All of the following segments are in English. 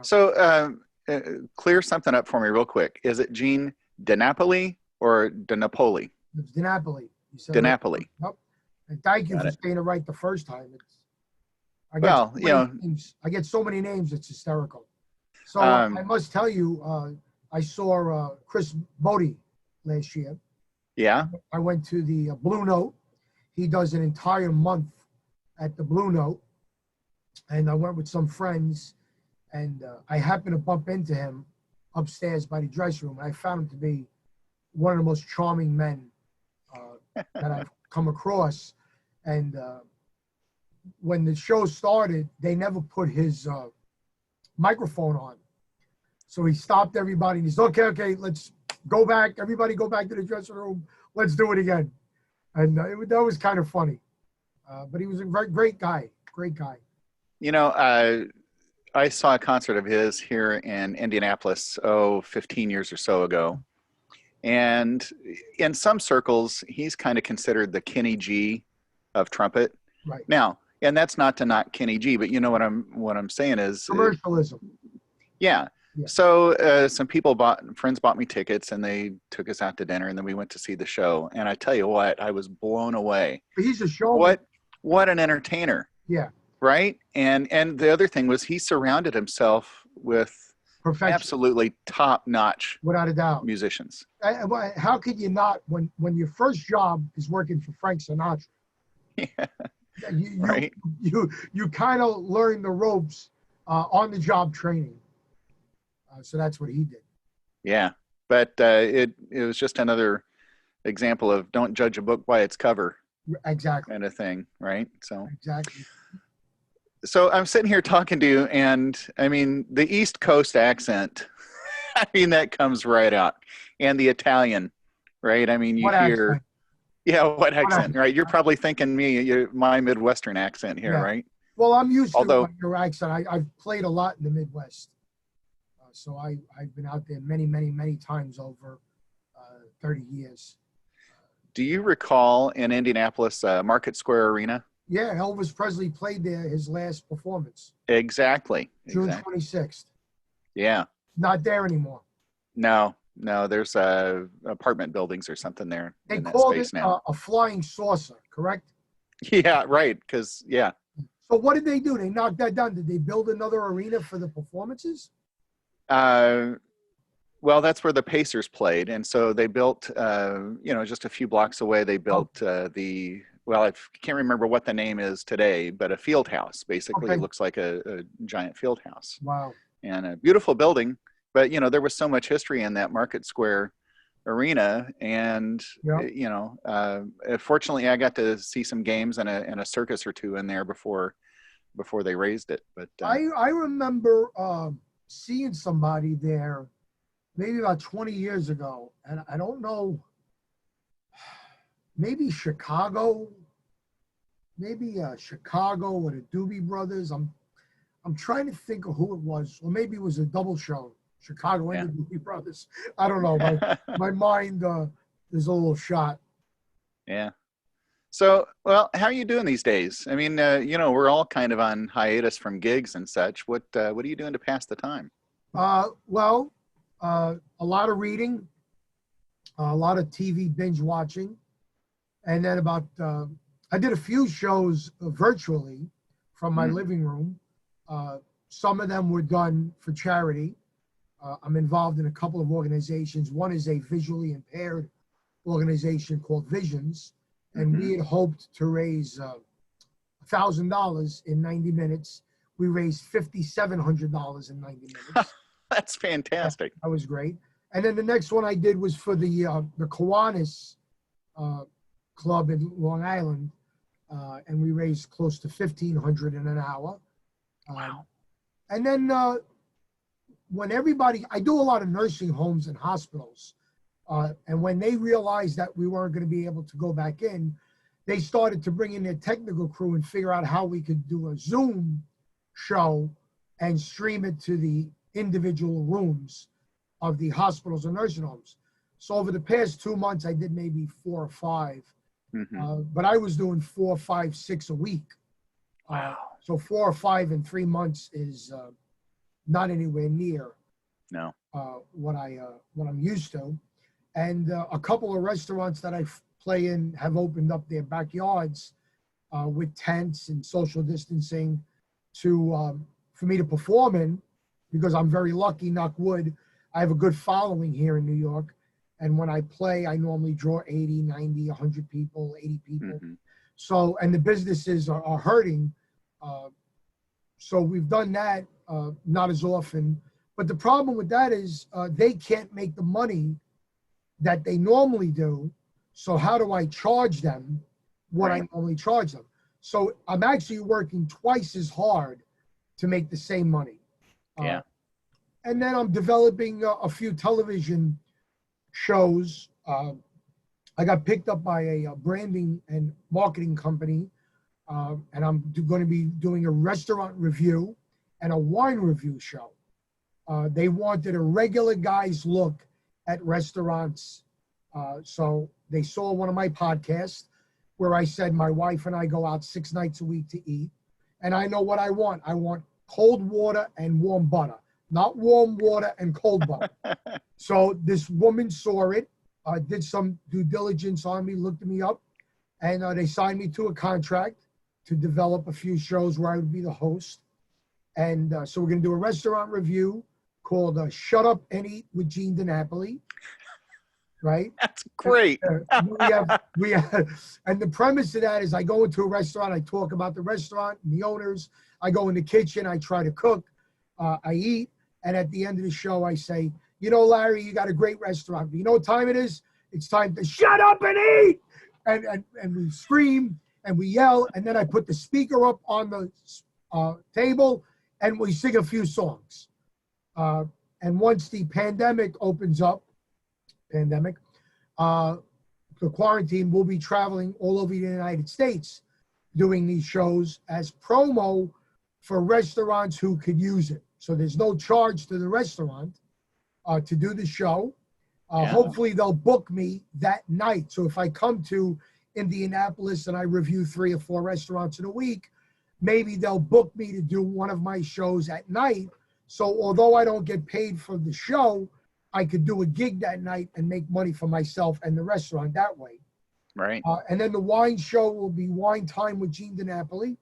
So clear something up for me real quick. Is it Gene Dinapoli or Dinapoli? It's Dinapoli. You said Dinapoli. Nope. And thank you Got for it. saying it right the first time. I get so many names, it's hysterical. So I must tell you, I saw Chris Botti last year. Yeah. I went to the Blue Note. He does an entire month at the Blue Note. And I went with some friends, and I happened to bump into him upstairs by the dressing room. I found him to be one of the most charming men that I've come across. And when the show started, they never put his microphone on. So he stopped everybody and he said, okay, let's go back. Everybody go back to the dressing room. Let's do it again. And that was kind of funny. But he was a great guy. You know, I saw a concert of his here in Indianapolis, 15 years or so ago. And in some circles, he's kind of considered the Kenny G of trumpet. Right. Now, and that's not to knock Kenny G, but you know what I'm saying is commercialism. Yeah. So some friends bought me tickets, and they took us out to dinner, and then we went to see the show. And I tell you what, I was blown away. He's a showman. What an entertainer. Yeah. Right. And the other thing was he surrounded himself with absolutely top-notch, without a doubt, musicians. How could you not when your first job is working for Frank Sinatra? Yeah. You kind of learn the ropes on the job training. So that's what he did. Yeah, but it was just another example of don't judge a book by its cover. Exactly. Kind of thing, right? So exactly. So I'm sitting here talking to you, and I mean the East Coast accent. I mean that comes right out, and the Italian, right? I mean you hear. Accent? Yeah, what accent, right? You're probably thinking my Midwestern accent here, right? Well, I'm used to your accent. I've played a lot in the Midwest. So I've been out there many times over 30 years. Do you recall in Indianapolis, Market Square Arena? Yeah, Elvis Presley played there his last performance. Exactly. June 26th. Yeah. Not there anymore. No, there's apartment buildings or something there. They called it a flying saucer, correct? Yeah, right, because, yeah. So what did they do? They knocked that down. Did they build another arena for the performances? Well, that's where the Pacers played. And so they built, just a few blocks away, they built I can't remember what the name is today, but a field house. Basically, It looks like a giant field house. Wow. And a beautiful building. But, there was so much history in that Market Square arena. And, fortunately, I got to see some games and a circus or two in there before they raised it. But I remember seeing somebody there maybe about 20 years ago. And I don't know, maybe Chicago or the Doobie Brothers. I'm trying to think of who it was. Or maybe it was a double show. Chicago and the Doobie Brothers. I don't know. My mind is a little shot. Yeah. So, well, how are you doing these days? I mean, we're all kind of on hiatus from gigs and such. What are you doing to pass the time? A lot of reading, a lot of TV binge watching, and then I did a few shows virtually from my living room. Some of them were done for charity. I'm involved in a couple of organizations. One is a visually impaired organization called Visions, and we had hoped to raise $1,000 in 90 minutes. We raised $5,700 in 90 minutes. That's fantastic. That was great. And then the next one I did was for the Kiwanis Club in Long Island, and we raised close to $1,500 in an hour. Wow. And then when I do a lot of nursing homes and hospitals, and when they realized that we weren't going to be able to go back in, they started to bring in their technical crew and figure out how we could do a Zoom show and stream it to the individual rooms of the hospitals and nursing homes. So over the past 2 months, I did maybe 4 or 5, but I was doing 4, 5, 6 a week. Wow. So 4 or 5 in 3 months is not anywhere near No. what I'm used to. And a couple of restaurants that I play in have opened up their backyards with tents and social distancing to for me to perform in, because I'm very lucky, knock wood. I have a good following here in New York. And when I play, I normally draw 80, 90, 100 people, 80 people. Mm-hmm. So, and the businesses are hurting. So we've done that, not as often. But the problem with that is they can't make the money that they normally do. So how do I charge them what I normally charge them? So I'm actually working twice as hard to make the same money. Yeah. And then I'm developing a few television shows. I got picked up by a branding and marketing company, and I'm going to be doing a restaurant review and a wine review show. They wanted a regular guy's look at restaurants. So they saw one of my podcasts where I said my wife and I go out 6 nights a week to eat. And I know what I want. I want cold water and warm butter, not warm water and cold butter. So this woman saw it, did some due diligence on me, looked me up, and they signed me to a contract to develop a few shows where I would be the host. And so we're going to do a restaurant review called Shut Up and Eat with Gene Dinapoli. Right? That's great. we have, and the premise of that is I go into a restaurant, I talk about the restaurant and the owners. I go in the kitchen, I try to cook, I eat, and at the end of the show, I say, you know, Larry, you got a great restaurant. But you know what time it is? It's time to shut up and eat. And we scream and we yell, and then I put the speaker up on the table, and we sing a few songs. And once the pandemic opens up, the quarantine, will be traveling all over the United States doing these shows as promo for restaurants who could use it. So there's no charge to the restaurant to do the show. Hopefully they'll book me that night. So if I come to Indianapolis and I review 3 or 4 restaurants in a week, maybe they'll book me to do one of my shows at night. So although I don't get paid for the show, I could do a gig that night and make money for myself and the restaurant that way. Right. And then the wine show will be Wine Time with Gene Dinapoli,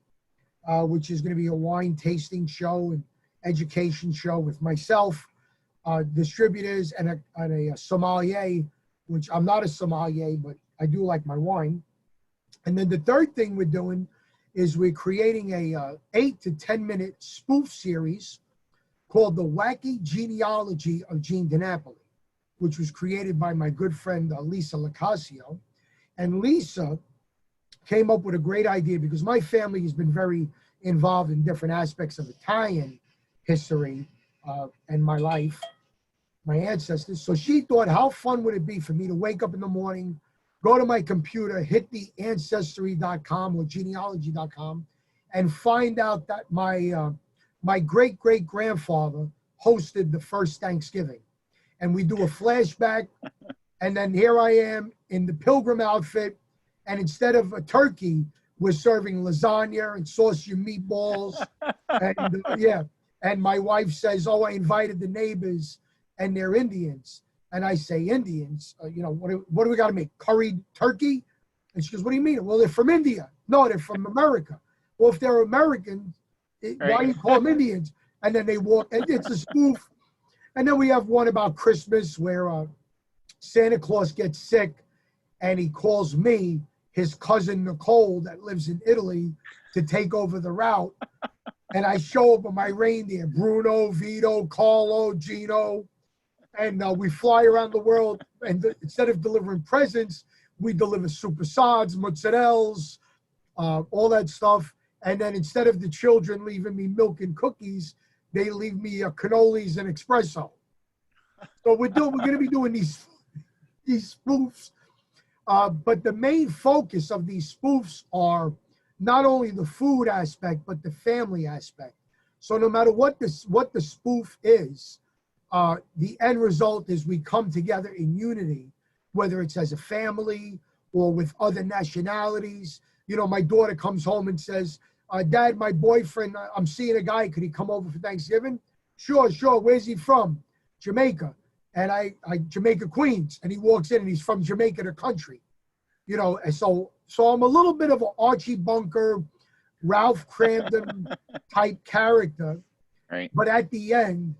which is going to be a wine tasting show and education show with myself, distributors, and a sommelier, which I'm not a sommelier, but I do like my wine. And then the third thing we're doing is we're creating a 8 to 10 minute spoof series called The Wacky Genealogy of Gene Dinapoli, which was created by my good friend Lisa Lacasio. And Lisa came up with a great idea because my family has been very involved in different aspects of Italian history and my life, my ancestors. So she thought, how fun would it be for me to wake up in the morning, go to my computer, hit the ancestry.com or genealogy.com, and find out that my great-great-grandfather hosted the first Thanksgiving. And we do a flashback, and then here I am in the pilgrim outfit, and instead of a turkey, we're serving lasagna and sausage meatballs. And and my wife says, oh, I invited the neighbors, and they're Indians. And I say, Indians? What do we got to make? Curried turkey? And she goes, what do you mean? Well, they're from India. No, they're from America. Well, if they're Americans, why do you call them Indians? And then they walk, and it's a spoof. And then we have one about Christmas where Santa Claus gets sick and he calls me, his cousin Nicole that lives in Italy, to take over the route. And I show up with my reindeer, Bruno, Vito, Carlo, Gino, and we fly around the world. And instead of delivering presents, we deliver supersades, mozzarellas, all that stuff. And then instead of the children leaving me milk and cookies, they leave me cannolis and espresso. So we're going to be doing these spoofs. But the main focus of these spoofs are not only the food aspect, but the family aspect. So no matter what the spoof is, the end result is we come together in unity, whether it's as a family or with other nationalities. My daughter comes home and says, Dad, my boyfriend, I'm seeing a guy. Could he come over for Thanksgiving? Sure. Where's he from? Jamaica. And I Jamaica, Queens. And he walks in and he's from Jamaica, the country. You know, and so I'm a little bit of an Archie Bunker, Ralph Cramden type character. Right. But at the end,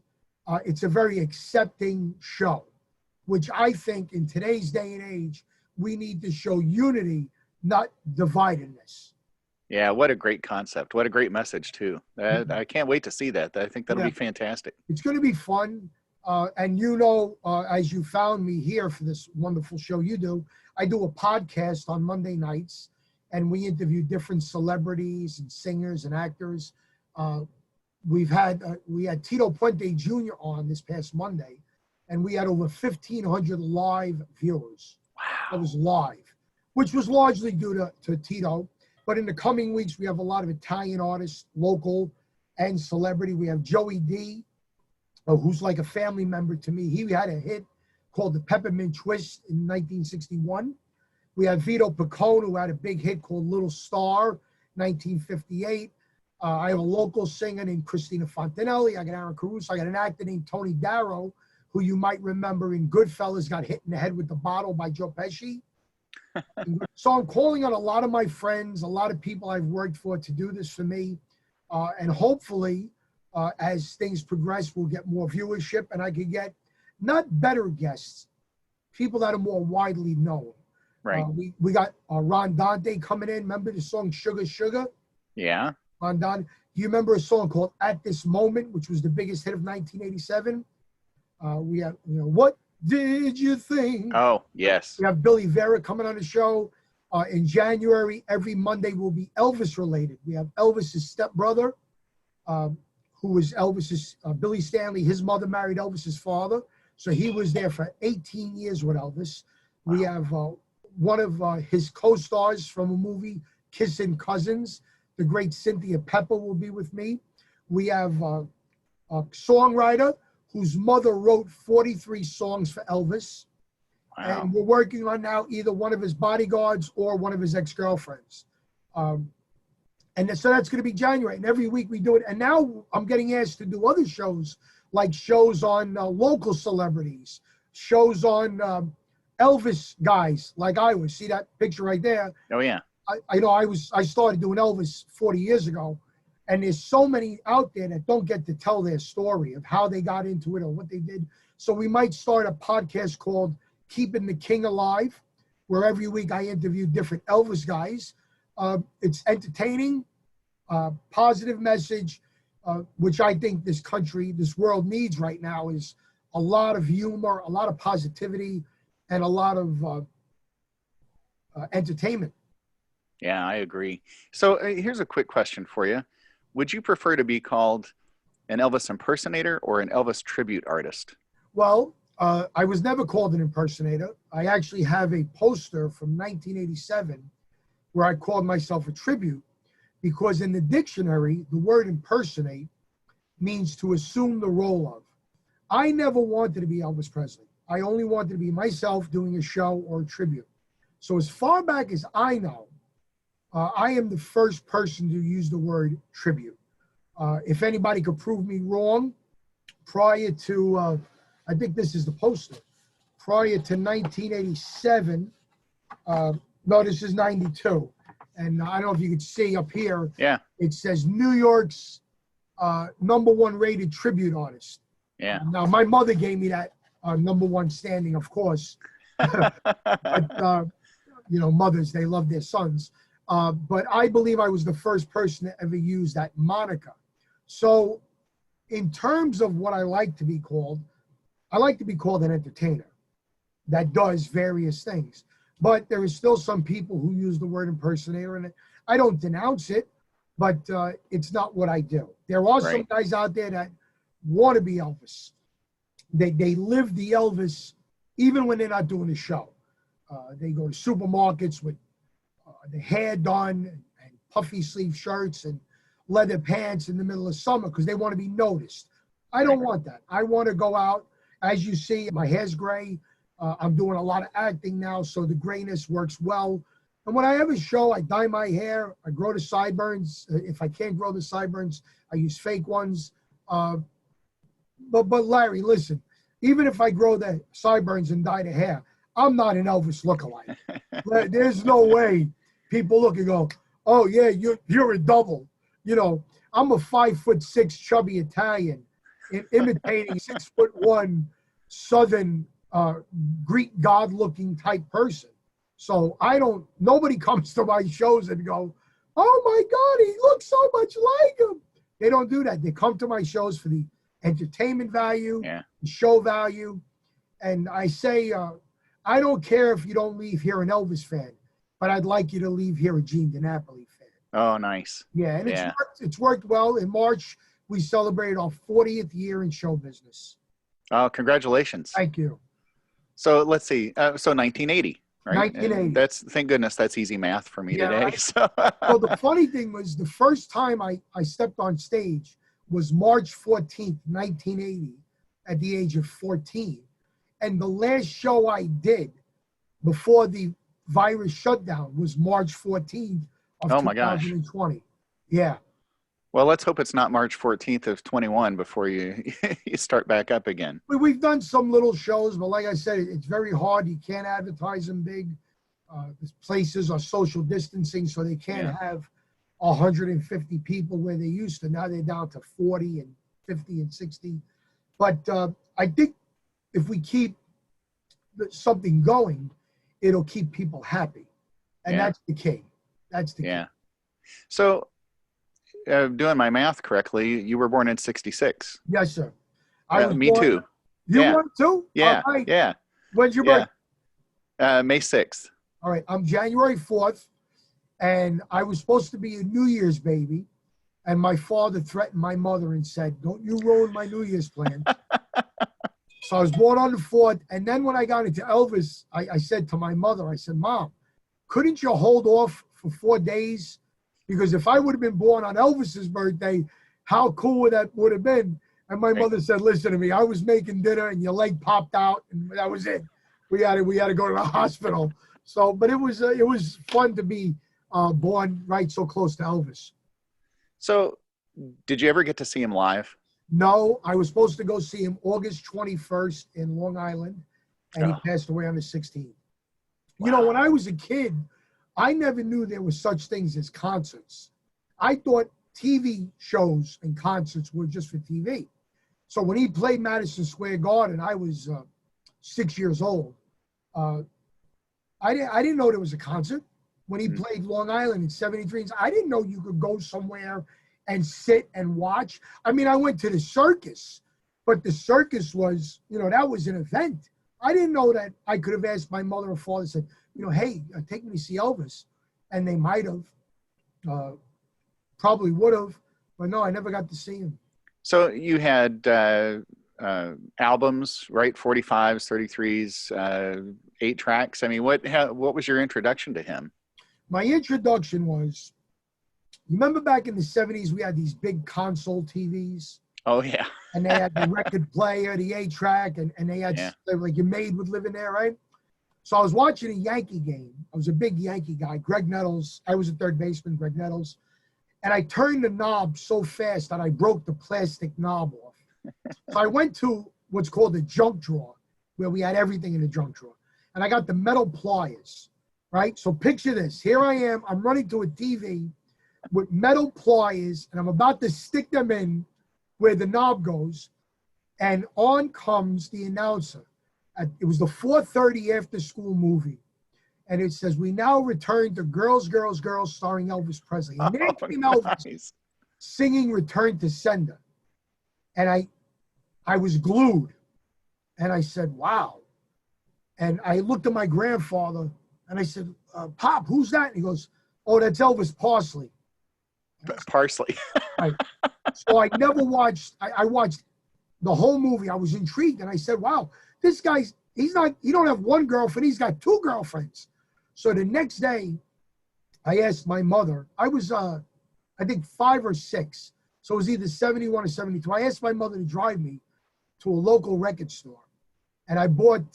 it's a very accepting show, which I think in today's day and age, we need to show unity, not dividedness. Yeah, what a great concept. What a great message, too. I can't wait to see that. I think that'll be fantastic. It's going to be fun. And you know, as you found me here for this wonderful show you do, I do a podcast on Monday nights, and we interview different celebrities and singers and actors. We had Tito Puente Jr. on this past Monday, and we had over 1,500 live viewers. Wow. That was live, which was largely due to Tito. But in the coming weeks, we have a lot of Italian artists, local and celebrity. We have Joey D, who's like a family member to me. He had a hit called The Peppermint Twist in 1961. We have Vito Piccone, who had a big hit called Little Star, 1958. I have a local singer named Christina Fontanelli. I got Aaron Caruso. I got an actor named Tony Darrow, who you might remember in Goodfellas got hit in the head with the bottle by Joe Pesci. So I'm calling on a lot of my friends, a lot of people I've worked for to do this for me. And hopefully, as things progress, we'll get more viewership and I can get not better guests, people that are more widely known. Right. We got Ron Dante coming in. Remember the song Sugar Sugar? Yeah. Ron Dante. Do you remember a song called At This Moment, which was the biggest hit of 1987? We have, What Did You Think? Oh, yes. We have Billy Vera coming on the show. In January, every Monday will be Elvis-related. We have Elvis's stepbrother, who was Elvis's, Billy Stanley. His mother married Elvis's father. So he was there for 18 years with Elvis. Wow. We have one of his co-stars from a movie, Kissing Cousins. The great Cynthia Pepper will be with me. We have a songwriter whose mother wrote 43 songs for Elvis. Wow. And we're working on now either one of his bodyguards or one of his ex-girlfriends. And so that's going to be January. And every week we do it. And now I'm getting asked to do other shows, like shows on local celebrities, shows on Elvis guys, like I was. See that picture right there? Oh, yeah. I started doing Elvis 40 years ago. And there's so many out there that don't get to tell their story of how they got into it or what they did. So we might start a podcast called Keeping the King Alive, where every week I interview different Elvis guys. It's entertaining, positive message, which I think this country, this world needs right now is a lot of humor, a lot of positivity, and a lot of entertainment. Yeah, I agree. So here's a quick question for you. Would you prefer to be called an Elvis impersonator or an Elvis tribute artist? Well, I was never called an impersonator. I actually have a poster from 1987 where I called myself a tribute because in the dictionary, the word impersonate means to assume the role of. I never wanted to be Elvis Presley. I only wanted to be myself doing a show or a tribute. So as far back as I know, I am the first person to use the word tribute. If anybody could prove me wrong, prior to, I think this is the poster, prior to 1987, no, this is 92. And I don't know if you could see up here, yeah, it says New York's #1 rated tribute artist. Yeah. Now, my mother gave me that #1 standing, of course. But, mothers, they love their sons. But I believe I was the first person to ever use that moniker. So in terms of what I like to be called, I like to be called an entertainer that does various things. But there is still some people who use the word impersonator, and I don't denounce it, but it's not what I do. There are some guys out there that want to be Elvis. They live the Elvis even when they're not doing the show. They go to supermarkets with the hair done and puffy sleeve shirts and leather pants in the middle of summer because they want to be noticed. I don't want that. I want to go out. As you see, my hair's gray. I'm doing a lot of acting now, so the grayness works well. And when I have a show, I dye my hair. I grow the sideburns. If I can't grow the sideburns, I use fake ones. but Larry, listen, even if I grow the sideburns and dye the hair, I'm not an Elvis lookalike. There's no way people look and go, oh yeah, you're a double. You know, I'm a 5'6" chubby Italian imitating 6'1" Southern Greek god looking type person. So nobody comes to my shows and go, oh my God, he looks so much like him. They don't do that. They come to my shows for the entertainment value, the show value. And I say, I don't care if you don't leave here an Elvis fan, but I'd like you to leave here a Gene Dinapoli fan. Oh, nice. Yeah, and it's worked well. In March, we celebrated our 40th year in show business. Oh, congratulations. Thank you. So let's see. So 1980. Right? 1980. Thank goodness that's easy math for me today. Right. So. Well, the funny thing was the first time I stepped on stage was March 14th, 1980, at the age of 14. And the last show I did before the virus shutdown was March 14th of 2020. Yeah. Well, let's hope it's not March 14th of 21 before you start back up again. We've done some little shows, but like I said, it's very hard. You can't advertise them big. The places are social distancing, so they can't have 150 people where they used to. Now they're down to 40 and 50 and 60. But I think if we keep something going, it'll keep people happy. And that's the key. That's the key. So, doing my math correctly, you were born in 66. Yes, sir. Me too. You were too? Yeah. All right. Yeah. When's your birthday? May 6th. All right. I'm January 4th, and I was supposed to be a New Year's baby, and my father threatened my mother and said, don't you ruin my New Year's plan. So I was born on the 4th, and then when I got into Elvis, I said to my mother, I said, Mom, couldn't you hold off for 4 days? Because if I would have been born on Elvis's birthday, how cool that would have been. And my mother said, listen to me, I was making dinner and your leg popped out and that was it. We had to go to the hospital. So, but it was fun to be born right so close to Elvis. So did you ever get to see him live? No, I was supposed to go see him August 21st in Long Island, and he passed away on the 16th. Wow. You know, when I was a kid, I never knew there were such things as concerts. I thought TV shows and concerts were just for TV. So when he played Madison Square Garden, I was 6 years old. I didn't know there was a concert. When he played Long Island in 73, I didn't know you could go somewhere and sit and watch. I mean, I went to the circus, but the circus was, that was an event. I didn't know that I could have asked my mother or father, said, hey, take me to see Elvis. And they might have, probably would have, but no, I never got to see him. So you had albums, right? 45s, 33s, 8 tracks. I mean, what was your introduction to him? My introduction was, remember back in the 70s, we had these big console TVs. Oh, yeah. And they had the record player, the 8-track, and they had, like your maid would live in there, right? So I was watching a Yankee game. I was a big Yankee guy. Greg Nettles. I was a third baseman, Greg Nettles. And I turned the knob so fast that I broke the plastic knob off. So I went to what's called the junk drawer, where we had everything in the junk drawer. And I got the metal pliers, right? So picture this. Here I am. I'm running to a TV with metal pliers, and I'm about to stick them in where the knob goes. And on comes the announcer. It was the 4:30 after school movie. And it says, we now return to Girls, Girls, Girls, starring Elvis Presley. And there came Elvis singing Return to Sender. And I was glued. And I said, wow. And I looked at my grandfather and I said, Pop, who's that? And he goes, oh, that's Elvis Parsley. Parsley. Right. So I never watched, I watched the whole movie. I was intrigued. And I said, wow, this guy's, he don't have one girlfriend. He's got 2 girlfriends. So the next day, I asked my mother, I was, I think 5 or 6. So it was either 71 or 72. I asked my mother to drive me to a local record store. And I bought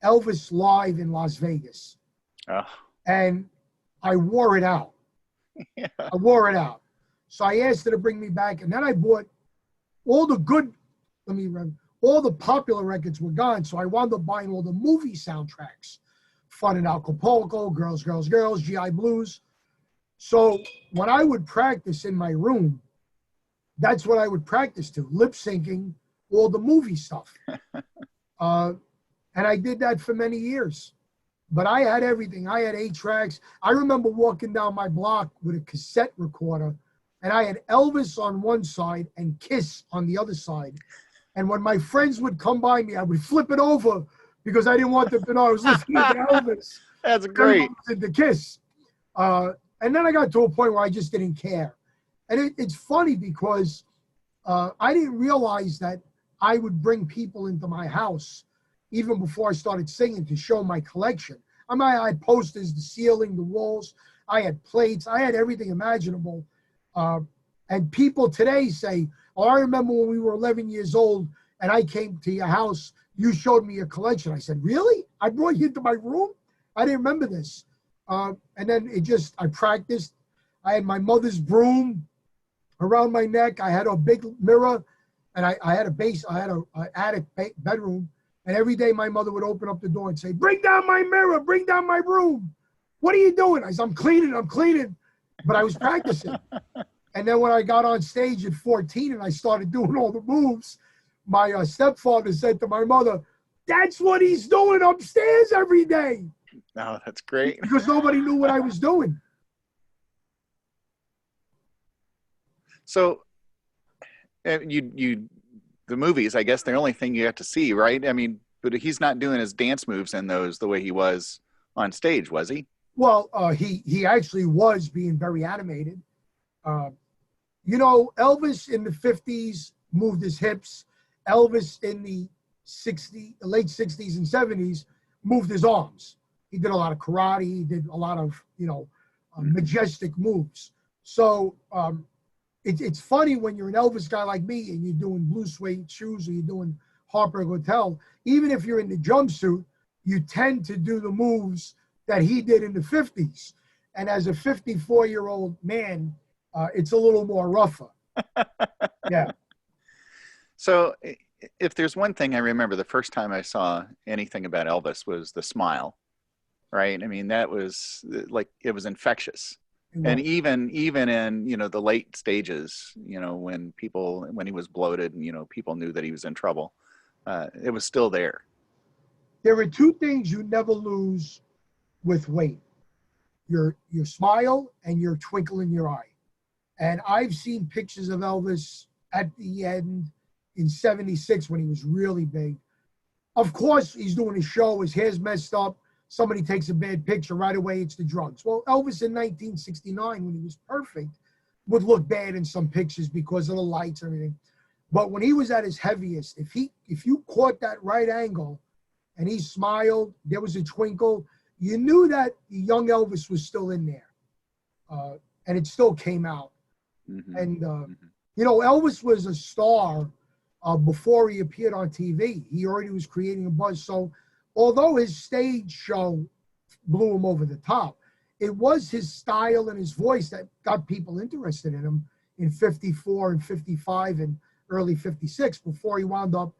Elvis Live in Las Vegas. Oh. And I wore it out. Yeah. I wore it out. So I asked her to bring me back. And then I bought all the good all the popular records were gone. So I wound up buying all the movie soundtracks. Fun in Acapulco, Girls, Girls, Girls, GI Blues. So when I would practice in my room, that's what I would practice to, lip syncing all the movie stuff. And I did that for many years. But I had everything. I had 8 tracks. I remember walking down my block with a cassette recorder, and I had Elvis on one side and Kiss on the other side. And when my friends would come by me, I would flip it over because I didn't want them to know I was listening to Elvis. That's great. The Kiss. And then I got to a point where I just didn't care. And it's funny because I didn't realize that I would bring people into my house even before I started singing to show my collection. I mean, I had posters, the ceiling, the walls. I had plates. I had everything imaginable. And people today say, oh, I remember when we were 11 years old and I came to your house, you showed me your collection. I said, really? I brought you into my room? I didn't remember this. And then I practiced. I had my mother's broom around my neck. I had a big mirror, and I had an attic bedroom. And every day my mother would open up the door and say, bring down my mirror, bring down my broom. What are you doing? I said, I'm cleaning. But I was practicing. And then when I got on stage at 14 and I started doing all the moves, my stepfather said to my mother, that's what he's doing upstairs every day. Oh, that's great. Because nobody knew what I was doing. So the movies, I guess, the only thing you have to see, right? I mean, but he's not doing his dance moves in those the way he was on stage, was he? Well, he actually was being very animated. Elvis in the 50s moved his hips. Elvis in the late 60s and 70s moved his arms. He did a lot of karate. He did a lot of, majestic moves. So it's funny when you're an Elvis guy like me and you're doing blue suede shoes or you're doing Heartbreak Hotel, even if you're in the jumpsuit, you tend to do the moves that he did in the 50s. And as a 54-year-old man, it's a little more rougher. Yeah. So if there's one thing I remember the first time I saw anything about Elvis was the smile, right? I mean, that was like, it was infectious. And even in, the late stages, when he was bloated and, people knew that he was in trouble, it was still there. There are 2 things you never lose with weight. Your smile and your twinkle in your eye. And I've seen pictures of Elvis at the end in 76 when he was really big. Of course, he's doing a show, his hair's messed up. Somebody takes a bad picture, right away it's the drugs. Well, Elvis in 1969, when he was perfect, would look bad in some pictures because of the lights and everything. But when he was at his heaviest, if you caught that right angle and he smiled, there was a twinkle, you knew that the young Elvis was still in there. And it still came out. Mm-hmm. And, Elvis was a star before he appeared on TV. He already was creating a buzz. So although his stage show blew him over the top, it was his style and his voice that got people interested in him in 54 and 55 and early 56 before he wound up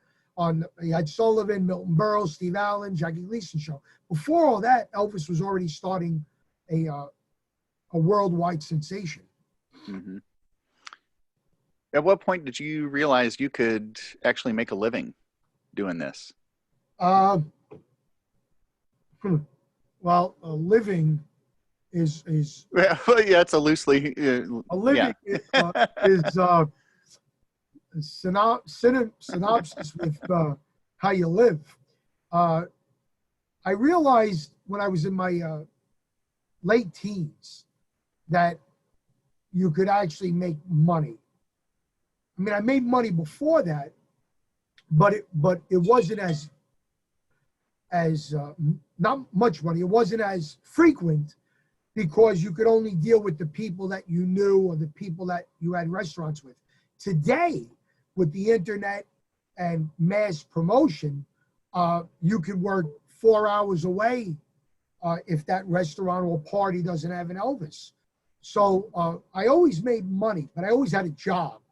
he had Sullivan, Milton Berle, Steve Allen, Jackie Gleason show. Before all that, Elvis was already starting a worldwide sensation. Mm-hmm. At what point did you realize you could actually make a living doing this? Well, a living is yeah, it's a loosely a living is synopsis with how you live. I realized when I was in my late teens that you could actually make money. I mean, I made money before that, but it wasn't as not much money. It wasn't as frequent because you could only deal with the people that you knew or the people that you had restaurants with. Today, with the internet and mass promotion, you could work 4 hours away if that restaurant or party doesn't have an Elvis. So I always made money, but I always had a job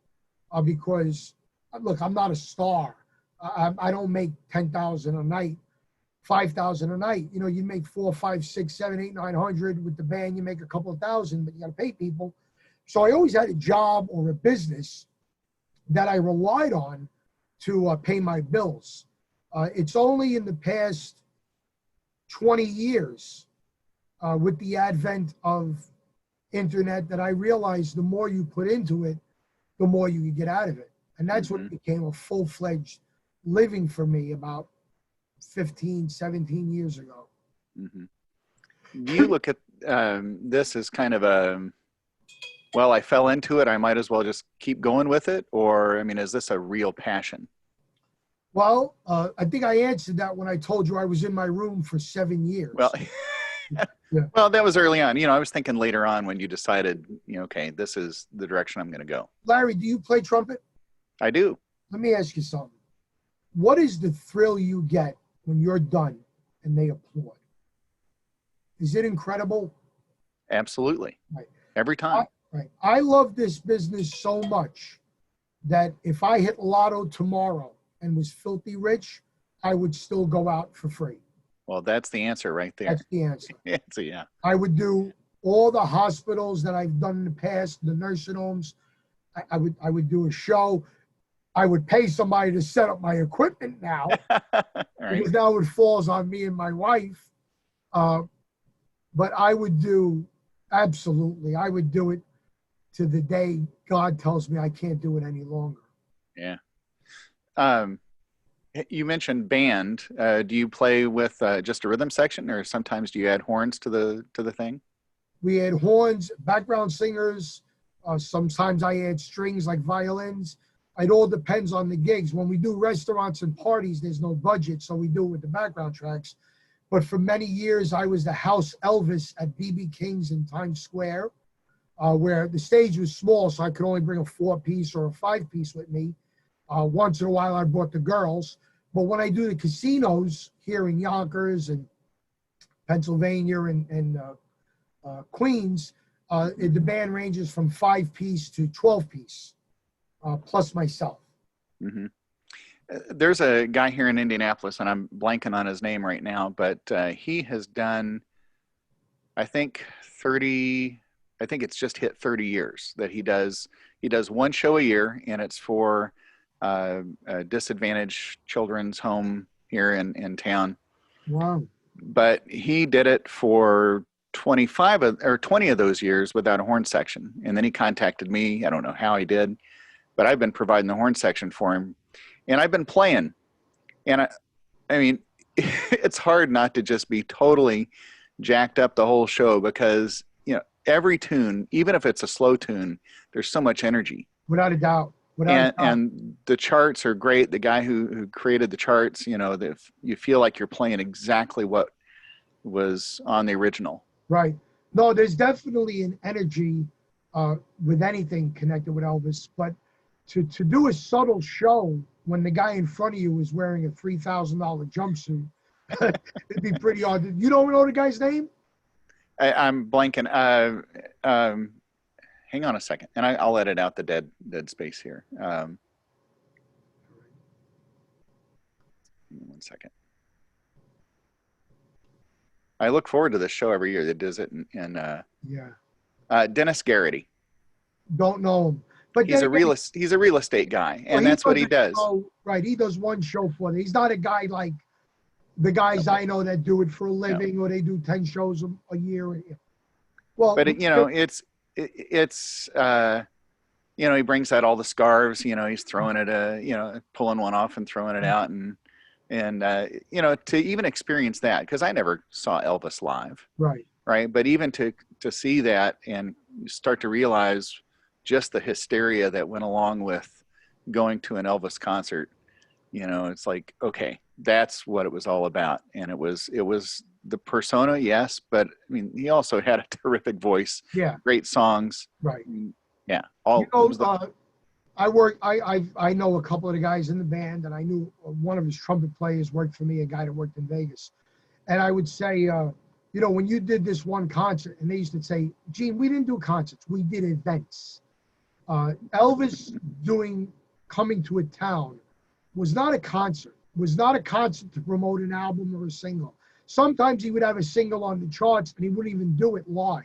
because look, I'm not a star. I don't make 10,000 a night, 5,000 a night. You know, you make 4, 5, 6, 7, 8, 900 with the band. You make a couple of thousand, but you got to pay people. So I always had a job or a business that I relied on to pay my bills. It's only in the past 20 years with the advent of internet that I realized the more you put into it, the more you could get out of it. And that's when it became a full-fledged living for me about 15, 17 years ago. Do you look at this as kind of a, well, I fell into it, I might as well just keep going with it? Or, I mean, is this a real passion? Well, I think I answered that when I told you I was in my room for 7 years. Well, yeah. Well, that was early on. You know, I was thinking later on when you decided, you know, okay, this is the direction I'm going to go. Larry, do you play trumpet? I do. Let me ask you something. What is the thrill you get when you're done and they applaud? Is it incredible? Absolutely. Right. Every time. Right. I love this business so much that if I hit lotto tomorrow and was filthy rich, I would still go out for free. Well, that's the answer right there. That's the answer. Yeah. I would do all the hospitals that I've done in the past, the nursing homes. I would do a show. I would pay somebody to set up my equipment now, because now it falls on me and my wife. But I would do, absolutely, I would do it to the day God tells me I can't do it any longer. Yeah. You mentioned band. Do you play with just a rhythm section, or sometimes do you add horns to the thing? We add horns, background singers. Sometimes I add strings like violins. It all depends on the gigs. When we do restaurants and parties, there's no budget, so we do it with the background tracks. But for many years, I was the house Elvis at BB King's in Times Square, where the stage was small, so I could only bring a 4-piece or a 5-piece with me. Once in a while, I brought the girls. But when I do the casinos here in Yonkers and Pennsylvania and Queens, the band ranges from 5-piece to 12-piece, plus myself. Mm-hmm. There's a guy here in Indianapolis, and I'm blanking on his name right now, but he has done, I think it's just hit 30 years that he does one show a year, and it's for a disadvantaged children's home here in town. Wow. But he did it for 20 of those years without a horn section. And then he contacted me. I don't know how he did, but I've been providing the horn section for him, and I've been playing. And I mean, it's hard not to just be totally jacked up the whole show, because, you know, every tune, even if it's a slow tune, there's so much energy. Without a doubt. And the charts are great. The guy who created the charts, you know, you feel like you're playing exactly what was on the original. Right. No, there's definitely an energy with anything connected with Elvis, but to do a subtle show when the guy in front of you is wearing a $3,000 jumpsuit, it'd be pretty odd. You don't know the guy's name? I'm blanking. Hang on a second, and I'll edit out the dead space here. 1 second. I look forward to this show every year that does it Dennis Garrity. Don't know him, but he's a real estate guy, and that's what he does. Right, he does one show for them. He's not a guy like the guys I know that do it for a living, or they do 10 shows a year. Well, but you know, it's you know, he brings out all the scarves. You know, he's throwing it, pulling one off and throwing it out, and you know, to even experience that, because I never saw Elvis live. Right. But even to see that and start to realize just the hysteria that went along with going to an Elvis concert, you know, it's like, okay, that's what it was all about. And it was the persona, yes, but I mean, he also had a terrific voice. Yeah. Great songs. Right. Yeah. I know a couple of the guys in the band, and I knew one of his trumpet players worked for me, a guy that worked in Vegas. And I would say, you know, when you did this one concert, and they used to say, Gene, we didn't do concerts, we did events. Elvis doing coming to a town was not a concert, was not a concert to promote an album or a single. Sometimes he would have a single on the charts and he wouldn't even do it live.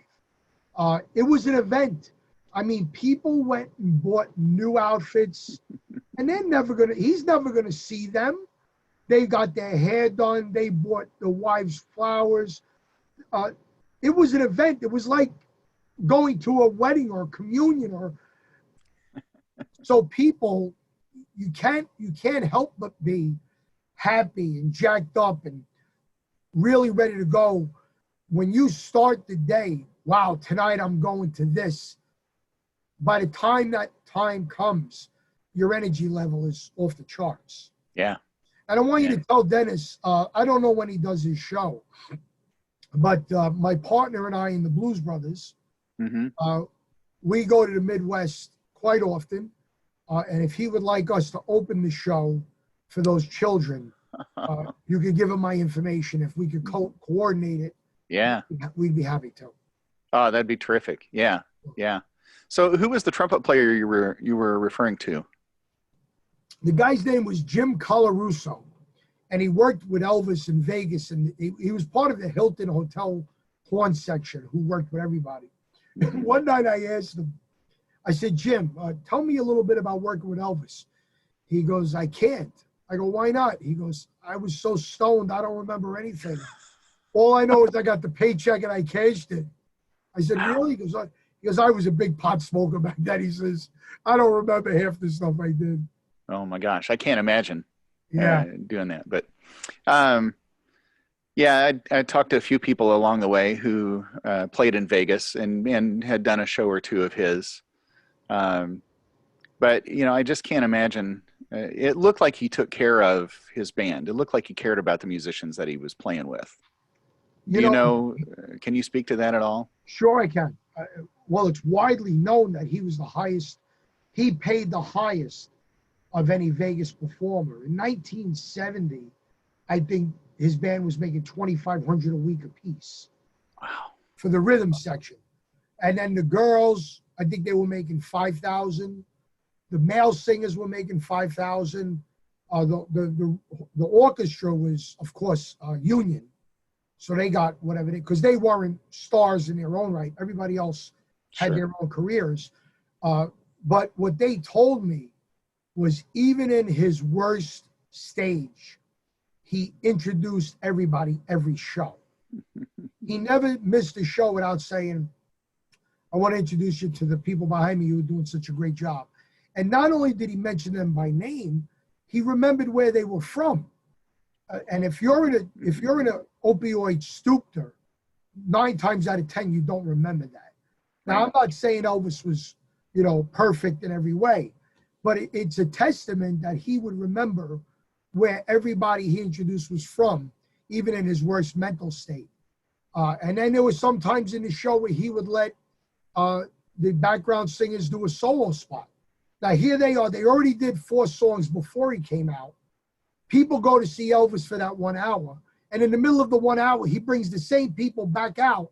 It was an event. I mean, people went and bought new outfits and he's never gonna see them. They got their hair done. They bought the wives flowers. It was an event. It was like going to a wedding or a communion or so people, you can't help but be happy and jacked up and really ready to go when you start the day. Wow, tonight I'm going to this. By the time that time comes, your energy level is off the charts. Yeah. And I want you to tell Dennis, I don't know when he does his show, but my partner and I in the Blues Brothers, we go to the Midwest quite often. And if he would like us to open the show for those children, you could give him my information. If we could coordinate it, yeah, we'd be happy to. Oh, that'd be terrific. Yeah, yeah. So who was the trumpet player you were referring to? The guy's name was Jim Colarusso, and he worked with Elvis in Vegas, and he was part of the Hilton Hotel horn section who worked with everybody. And one night I asked him, I said, Jim, tell me a little bit about working with Elvis. He goes, I can't. I go, why not? He goes, I was so stoned, I don't remember anything. All I know is I got the paycheck and I cashed it. I said, really? He goes, I was a big pot smoker back then. He says, I don't remember half the stuff I did. Oh my gosh, I can't imagine doing that. But yeah, I talked to a few people along the way who played in Vegas and had done a show or two of his. But, you know, I just can't imagine. It looked like he took care of his band. It looked like he cared about the musicians that he was playing with. You know, can you speak to that at all? Sure I can. Well, it's widely known that he was the highest. He paid the highest of any Vegas performer. In 1970, I think his band was making $2,500 a week apiece. Wow. For the rhythm section. And then the girls, I think they were making $5,000. The male singers were making $5,000. The orchestra was, of course, union. So they got whatever because they weren't stars in their own right. Everybody else had their own careers. But what they told me was even in his worst stage, he introduced everybody every show. He never missed a show without saying, I want to introduce you to the people behind me who are doing such a great job. And not only did he mention them by name, he remembered where they were from. And if you're in a opioid stupor, 9 times out of 10 you don't remember that. Now I'm not saying Elvis was, perfect in every way, but it's a testament that he would remember where everybody he introduced was from, even in his worst mental state. And then there was sometimes in the show where he would let the background singers do a solo spot. Now here they are. They already did 4 songs before he came out. People go to see Elvis for that 1 hour. And in the middle of the 1 hour, he brings the same people back out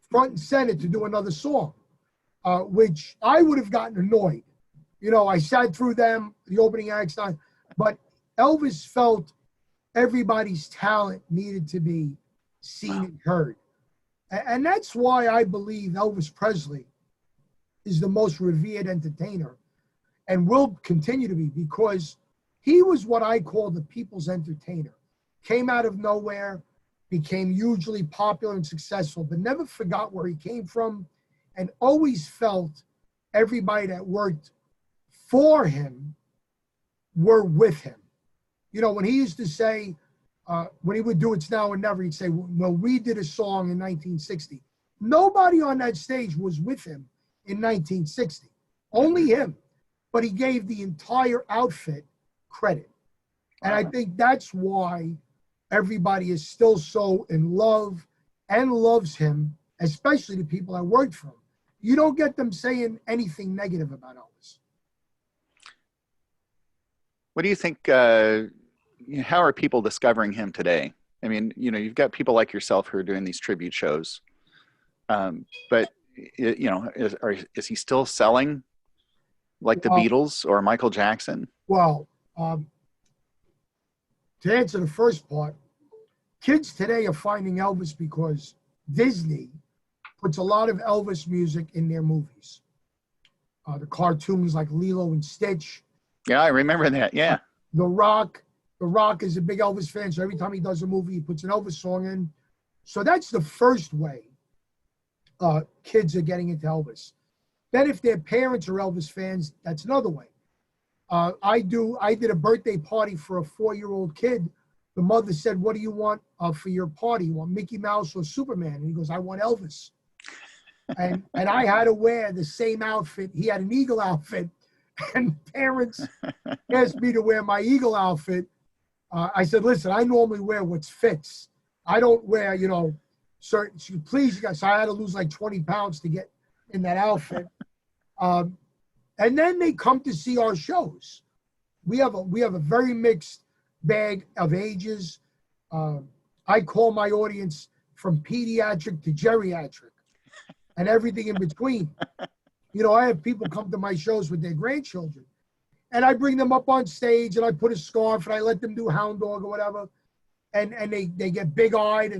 front and center to do another song, which I would have gotten annoyed. I sat through them, the opening acts, but Elvis felt everybody's talent needed to be seen and heard. And that's why I believe Elvis Presley is the most revered entertainer and will continue to be, because he was what I call the people's entertainer. Came out of nowhere, became hugely popular and successful, but never forgot where he came from and always felt everybody that worked for him were with him. When he used to say, when he would do It's Now or Never, he'd say, well, we did a song in 1960. Nobody on that stage was with him in 1960, only him. But he gave the entire outfit credit. And I think that's why everybody is still so in love and loves him, especially the people that worked for him. You don't get them saying anything negative about Elvis. What do you think, how are people discovering him today? I mean, you've got people like yourself who are doing these tribute shows, but, is he still selling like the Well, Beatles or Michael Jackson? well, to answer the first part, kids today are finding Elvis because Disney puts a lot of Elvis music in their movies. The cartoons like Lilo and Stitch. Yeah, I remember that. Yeah. The Rock. The Rock is a big Elvis fan, so every time he does a movie, he puts an Elvis song in. So that's the first way kids are getting into Elvis. Then if their parents are Elvis fans, that's another way. I did a birthday party for a 4-year-old kid. The mother said, "What do you want for your party? You want Mickey Mouse or Superman?" And he goes, "I want Elvis." And I had to wear the same outfit. He had an eagle outfit, and parents asked me to wear my eagle outfit. I said, "Listen, I normally wear what fits. I don't wear, certain. So please, you guys." So I had to lose like 20 pounds to get in that outfit. And then they come to see our shows. We have a very mixed bag of ages. I call my audience from pediatric to geriatric and everything in between. I have people come to my shows with their grandchildren, and I bring them up on stage and I put a scarf and I let them do hound dog or whatever. And they get big-eyed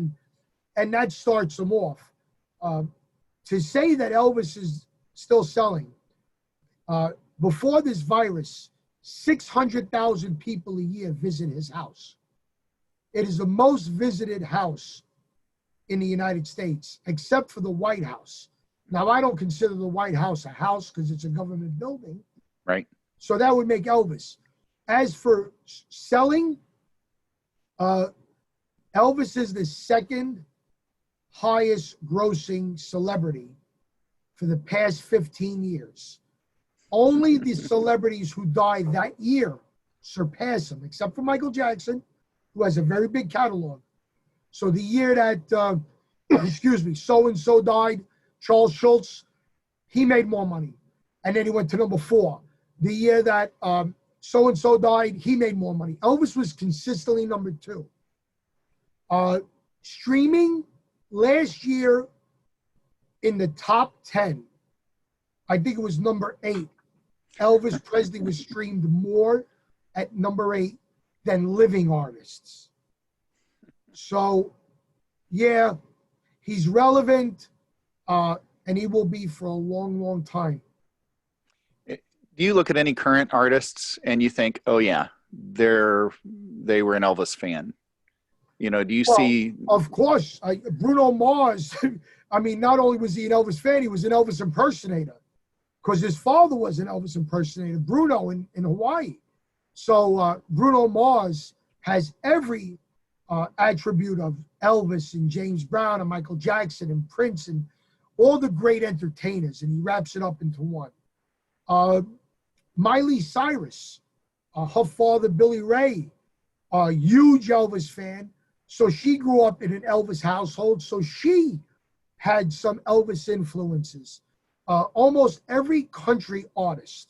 and that starts them off. To say that Elvis is still selling, before this virus, 600,000 people a year visit his house. It is the most visited house in the United States, except for the White House. Now, I don't consider the White House a house because it's a government building. Right. So that would make Elvis. As for selling, Elvis is the second highest grossing celebrity for the past 15 years. Only the celebrities who died that year surpass him, except for Michael Jackson, who has a very big catalog. So the year that, so-and-so died, Charles Schultz, he made more money. And then he went to number 4. The year that so-and-so died, he made more money. Elvis was consistently number 2. Streaming last year in the top 10, I think it was number 8. Elvis Presley was streamed more at number 8 than living artists. So, yeah, he's relevant, and he will be for a long, long time. Do you look at any current artists and you think, oh yeah, they were an Elvis fan? Do you see? Of course, Bruno Mars. I mean, not only was he an Elvis fan, he was an Elvis impersonator, because his father was an Elvis impersonator, Bruno in Hawaii. So Bruno Mars has every attribute of Elvis and James Brown and Michael Jackson and Prince and all the great entertainers, and he wraps it up into one. Miley Cyrus, her father, Billy Ray, a huge Elvis fan. So she grew up in an Elvis household. So she had some Elvis influences. Almost every country artist,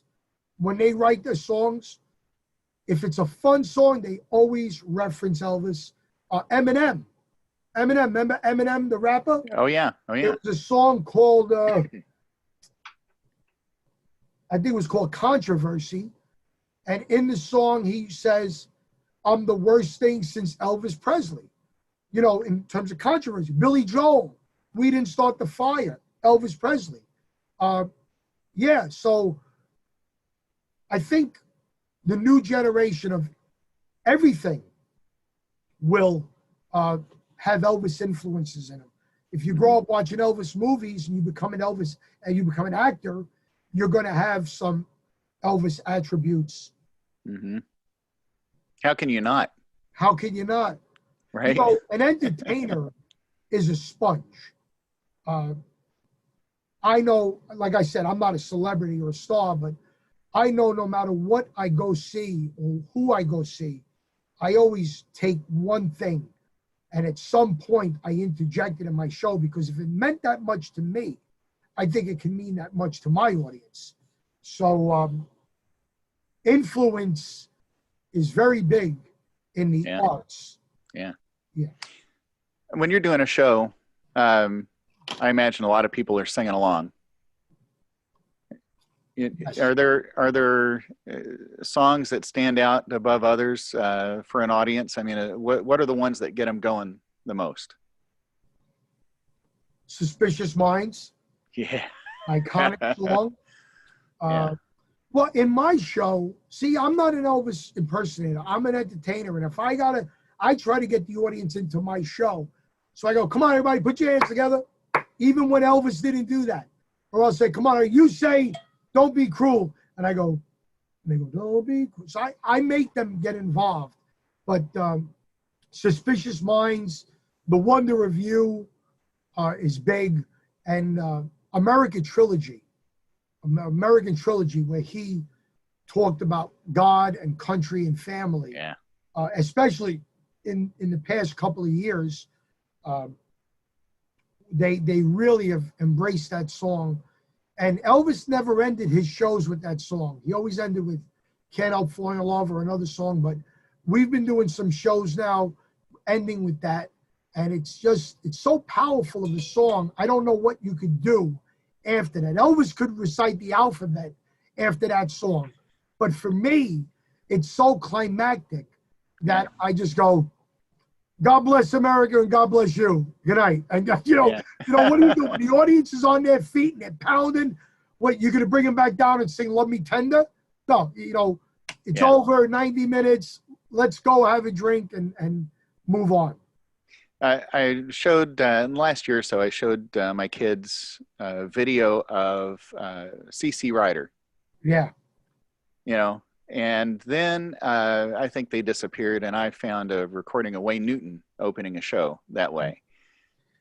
when they write their songs, if it's a fun song, they always reference Elvis. Eminem, remember Eminem, the rapper? Oh yeah. There was a song called, I think it was called Controversy. And in the song, he says, "I'm the worst thing since Elvis Presley." In terms of controversy. Billy Joel, "We didn't start the fire." Elvis Presley. So I think the new generation of everything will have Elvis influences in them. If you grow up watching Elvis movies and you become an actor, you're going to have some Elvis attributes. Mm-hmm. How can you not? How can you not? Right. An entertainer is a sponge. I know, like I said, I'm not a celebrity or a star, but I know no matter what I go see or who I go see, I always take one thing. And at some point, I interject it in my show, because if it meant that much to me, I think it can mean that much to my audience. So influence is very big in the arts. Yeah. Yeah. When you're doing a show, I imagine a lot of people are singing along. Yes. Are there songs that stand out above others for an audience? I mean, what are the ones that get them going the most? Suspicious Minds, Yeah. iconic song. Yeah. Well, in my show, see, I'm not an Elvis impersonator. I'm an entertainer. And if I try to get the audience into my show. So I go, come on, everybody, put your hands together. Even when Elvis didn't do that. Or I'll say, come on, you say, don't be cruel. And I go, and they go, don't be cruel. So I make them get involved. But Suspicious Minds, The Wonder of You is big. And American Trilogy, where he talked about God and country and family. Yeah. Especially in the past couple of years, they really have embraced that song. And Elvis never ended his shows with that song. He always ended with Can't Help Falling in Love or another song. But we've been doing some shows now ending with that. And it's so powerful of a song. I don't know what you could do after that. Elvis could recite the alphabet after that song. But for me, it's so climactic that I just go, God bless America and God bless you. Good night. And what do you do when the audience is on their feet and they're pounding? What, you're gonna bring them back down and sing "Love Me Tender"? No, it's over. 90 minutes. Let's go have a drink and move on. I showed last year or so. I showed my kids a video of CC Rider. Yeah. And then I think they disappeared, and I found a recording of Wayne Newton opening a show that way.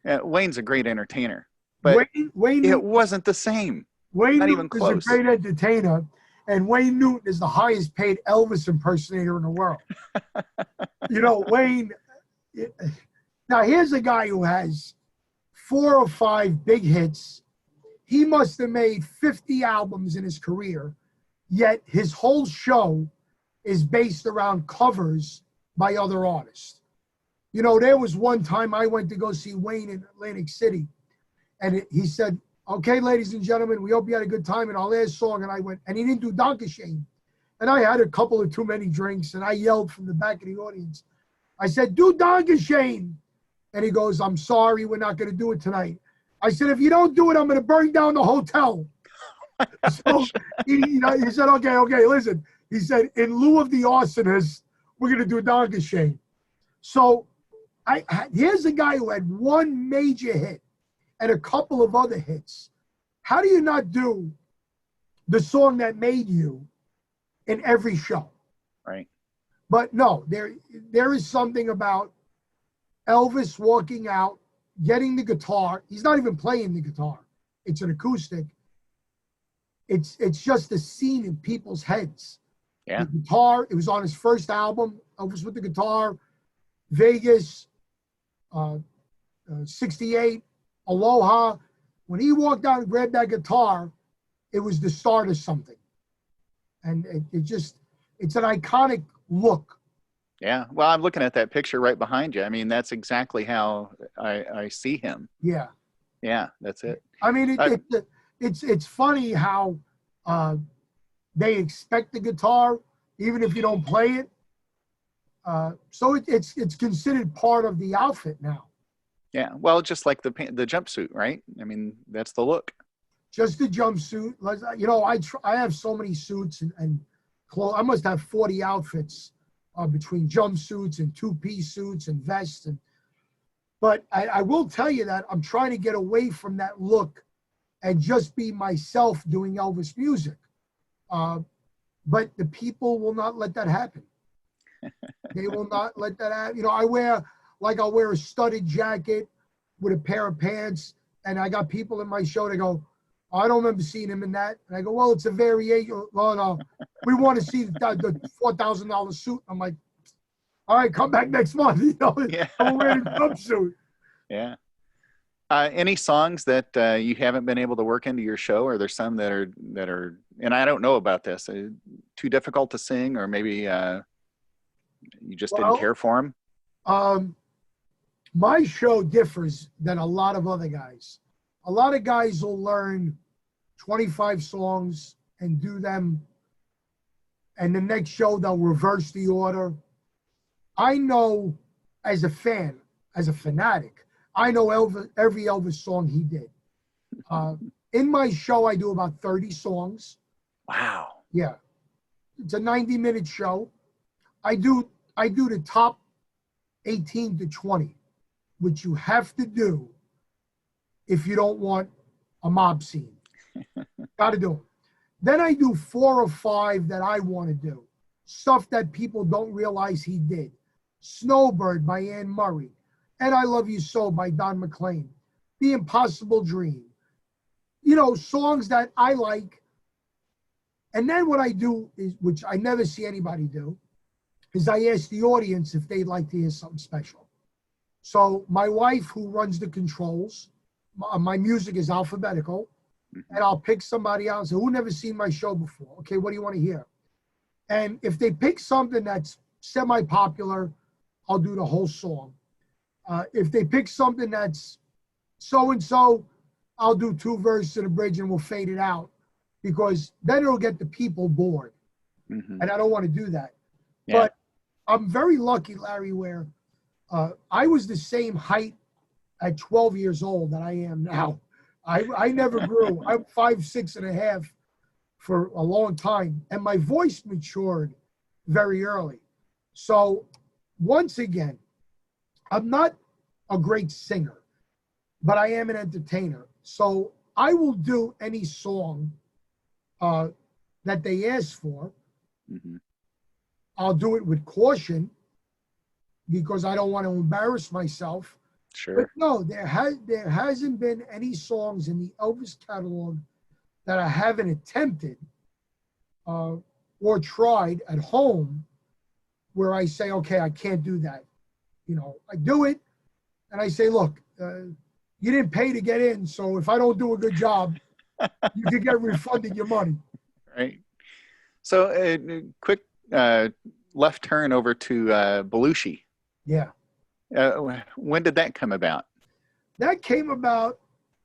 Wayne's a great entertainer, but Wayne it wasn't the same. Wayne Not Newton even close. is a great entertainer, and Wayne Newton is the highest paid Elvis impersonator in the world. Wayne. Now here's a guy who has 4 or 5 big hits. He must have made 50 albums in his career. Yet his whole show is based around covers by other artists. There was one time I went to go see Wayne in Atlantic City, and he said, okay, ladies and gentlemen, we hope you had a good time in our last song. And I went, and he didn't do Dankeschön. And I had a couple of too many drinks, and I yelled from the back of the audience. I said, do Dankeschön. And he goes, I'm sorry, we're not going to do it tonight. I said, if you don't do it, I'm going to burn down the hotel. So he said, okay, listen. He said, in lieu of the arsonist, we're going to do Dankeschön. So here's a guy who had one major hit and a couple of other hits. How do you not do the song that made you in every show? Right. But no, there is something about Elvis walking out, getting the guitar. He's not even playing the guitar. It's an acoustic. It's just a scene in people's heads. Yeah. The guitar, it was on his first album, Elvis with the guitar, Vegas, 68, Aloha. When he walked out and grabbed that guitar, it was the start of something. And it's an iconic look. Yeah. Well, I'm looking at that picture right behind you. I mean, that's exactly how I see him. Yeah. Yeah, that's it. I mean, it's funny how they expect the guitar, even if you don't play it. So it's considered part of the outfit now. Yeah. Well, just like the jumpsuit, right? I mean, that's the look. Just the jumpsuit. I have so many suits and clothes. I must have 40 outfits between jumpsuits and two-piece suits and vests. But I will tell you that I'm trying to get away from that look and just be myself doing Elvis music. But the people will not let that happen. They will not let that happen. I'll wear a studded jacket with a pair of pants, and I got people in my show that go, I don't remember seeing him in that. And I go, well, it's a variation. Well, no, we want to see the $4,000 suit. I'm like, all right, come back next month. Yeah. I'm wearing a jumpsuit. Yeah. Any songs that you haven't been able to work into your show? Are there some that are, and I don't know about this, too difficult to sing, or maybe you just didn't care for them? My show differs than a lot of other guys. A lot of guys will learn 25 songs and do them, and the next show they'll reverse the order. I know as a fan, as a fanatic, I know every Elvis song he did. In my show, I do about 30 songs. Wow. Yeah. It's a 90-minute show. I do the top 18 to 20, which you have to do if you don't want a mob scene. Got to do them. Then I do 4 or 5 that I want to do. Stuff that people don't realize he did. Snowbird by Anne Murray. And I Love You So by Don McLean. The Impossible Dream. You know, songs that I like. And then what I do is, which I never see anybody do, is I ask the audience if they'd like to hear something special. So my wife, who runs the controls, my music is alphabetical, and I'll pick somebody out and say, who never seen my show before? Okay, what do you want to hear? And if they pick something that's semi-popular, I'll do the whole song. If they pick something that's so-and-so, I'll do 2 verses and a bridge and we'll fade it out, because then it'll get the people bored. And I don't want to do that. Yeah. But I'm very lucky, Larry, where I was the same height at 12 years old that I am now. I never grew. I'm 5'6.5" for a long time. And my voice matured very early. So once again, I'm not a great singer, but I am an entertainer. So I will do any song that they ask for. I'll do it with caution because I don't want to embarrass myself. Sure. But no, there hasn't been any songs in the Elvis catalog that I haven't attempted or tried at home where I say, okay, I can't do that. You know, I do it and I say, look, you didn't pay to get in, so if I don't do a good job, you can get refunded your money. Right. So quick left turn over to Belushi. Yeah. When did that come about? That came about,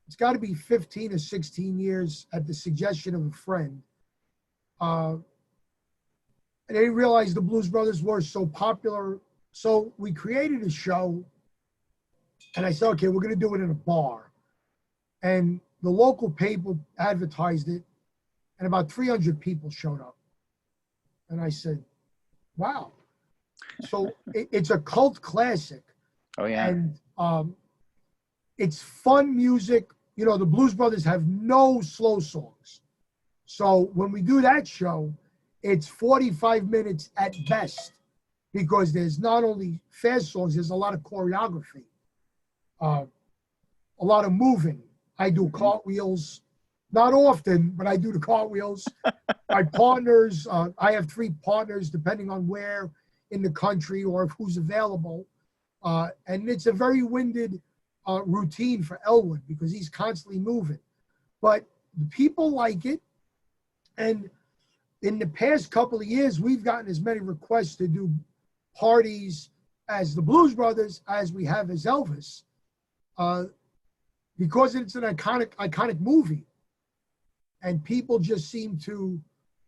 it's got to be 15 or 16 years at the suggestion of a friend. And they realized the Blues Brothers were so popular. So we created a show. And I said, okay, we're going to do it in a bar. And the local paper advertised it. And about 300 people showed up. And I said, wow. So it's a cult classic. Oh, yeah. And it's fun music. You know, the Blues Brothers have no slow songs. So when we do that show, it's 45 minutes at best, because there's not only fast songs, there's a lot of choreography, a lot of moving. I do cartwheels, not often, but I do the cartwheels. My partners, I have 3 partners, depending on where in the country or who's available. And it's a very winded routine for Elwood because he's constantly moving. But people like it. And in the past couple of years, we've gotten as many requests to do parties as the Blues Brothers as we have as Elvis, because it's an iconic movie. And people just seem to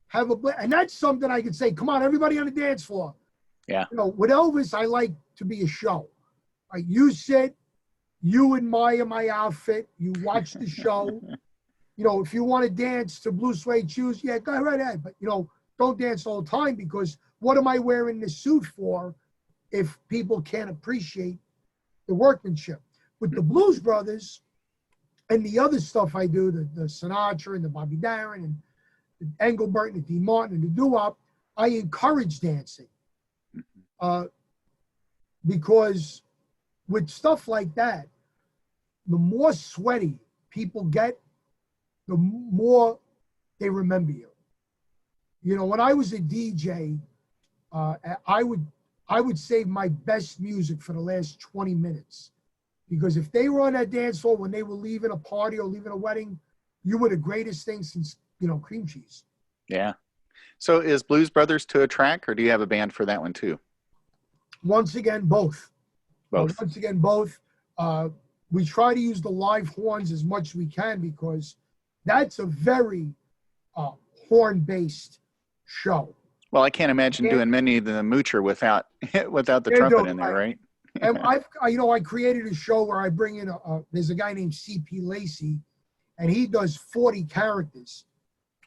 have and that's something I could say, come on, everybody on the dance floor. Yeah. You know, with Elvis, I like to be a show. Like, you sit, you admire my outfit, you watch the show. You know, if you want to dance to Blue Suede Shoes, yeah, go right ahead. But, you know, don't dance all the time, because what am I wearing this suit for if people can't appreciate the workmanship? With the Blues Brothers and the other stuff I do, the Sinatra and the Bobby Darin and the Engelbert and the Dean Martin and the doo-wop, I encourage dancing. Because with stuff like that, the more sweaty people get, the more they remember you. You know, when I was a DJ, I would save my best music for the last 20 minutes. Because if they were on that dance floor when they were leaving a party or leaving a wedding, you were the greatest thing since, you know, cream cheese. Yeah. So is Blues Brothers to a track, or do you have a band for that one too? Once again, both. Both. Once again, both. We try to use the live horns as much as we can, because that's a very horn-based show. Well, I can't imagine doing many of the moocher without the They're trumpet doing in there, right? And I created a show where I bring in there's a guy named C.P. Lacey, and he does 40 characters.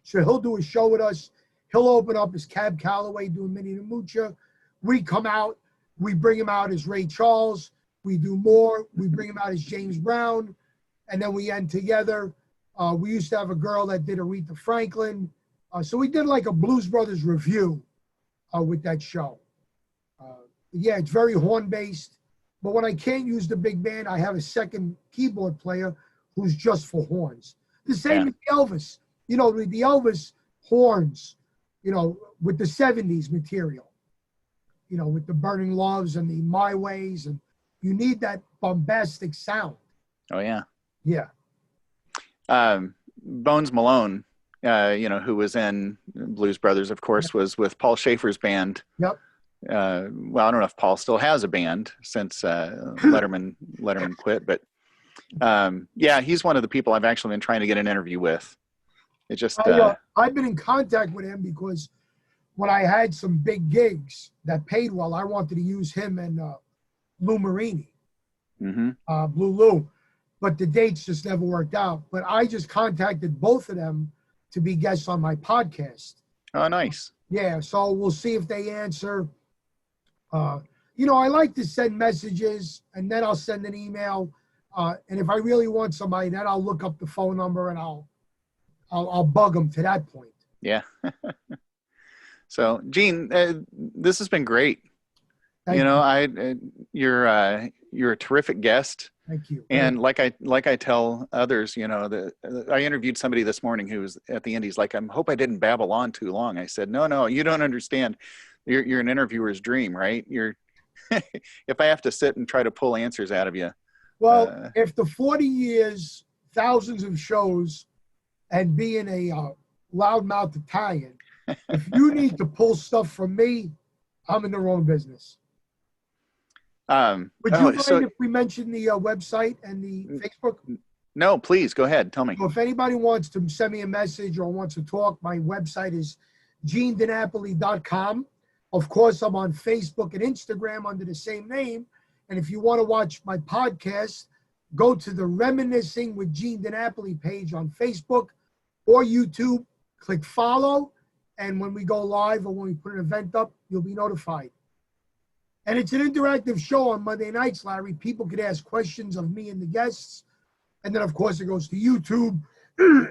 So he'll do a show with us. He'll open up as Cab Calloway doing Minnie the Moocher. We come out, we bring him out as Ray Charles. We do more. We bring him out as James Brown, and then we end together. We used to have a girl that did Aretha Franklin. So we did like a Blues Brothers review with that show. Yeah, it's very horn-based. But when I can't use the big band, I have a second keyboard player who's just for horns. The same with the Elvis. The Elvis horns, with the 70s material, with the Burning Loves and the My Ways. And you need that bombastic sound. Oh, yeah. Yeah. Bones Malone, who was in Blues Brothers, of course, was with Paul Schaefer's band. Yep. Well, I don't know if Paul still has a band since Letterman quit, but yeah, he's one of the people I've actually been trying to get an interview with. It just I've been in contact with him because when I had some big gigs that paid well, I wanted to use him and Lou Marini, Blue Lou, but the dates just never worked out. But I just contacted both of them to be guests on my podcast. Oh, nice. Yeah, so we'll see if they answer. I like to send messages, and then I'll send an email. And if I really want somebody, then I'll look up the phone number and I'll bug them to that point. Yeah. So, Gene, this has been great. Thank you. You're a terrific guest. Thank you. And like I tell others, I interviewed somebody this morning who was at the Indies. Like, I hope I didn't babble on too long. I said, no, you don't understand. You're an interviewer's dream, right? If I have to sit and try to pull answers out of you. Well, after 40 years, thousands of shows, and being a loudmouth Italian, if you need to pull stuff from me, I'm in the wrong business. Would you mind if we mention the website and the Facebook? No, please go ahead. Tell me. So if anybody wants to send me a message or wants to talk, my website is GeneDinapoli.com. Of course, I'm on Facebook and Instagram under the same name. And if you want to watch my podcast, go to the Reminiscing with Gene Dinapoli page on Facebook or YouTube. Click follow. And when we go live or when we put an event up, you'll be notified. And it's an interactive show on Monday nights, Larry. People could ask questions of me and the guests. And then, of course, it goes to YouTube,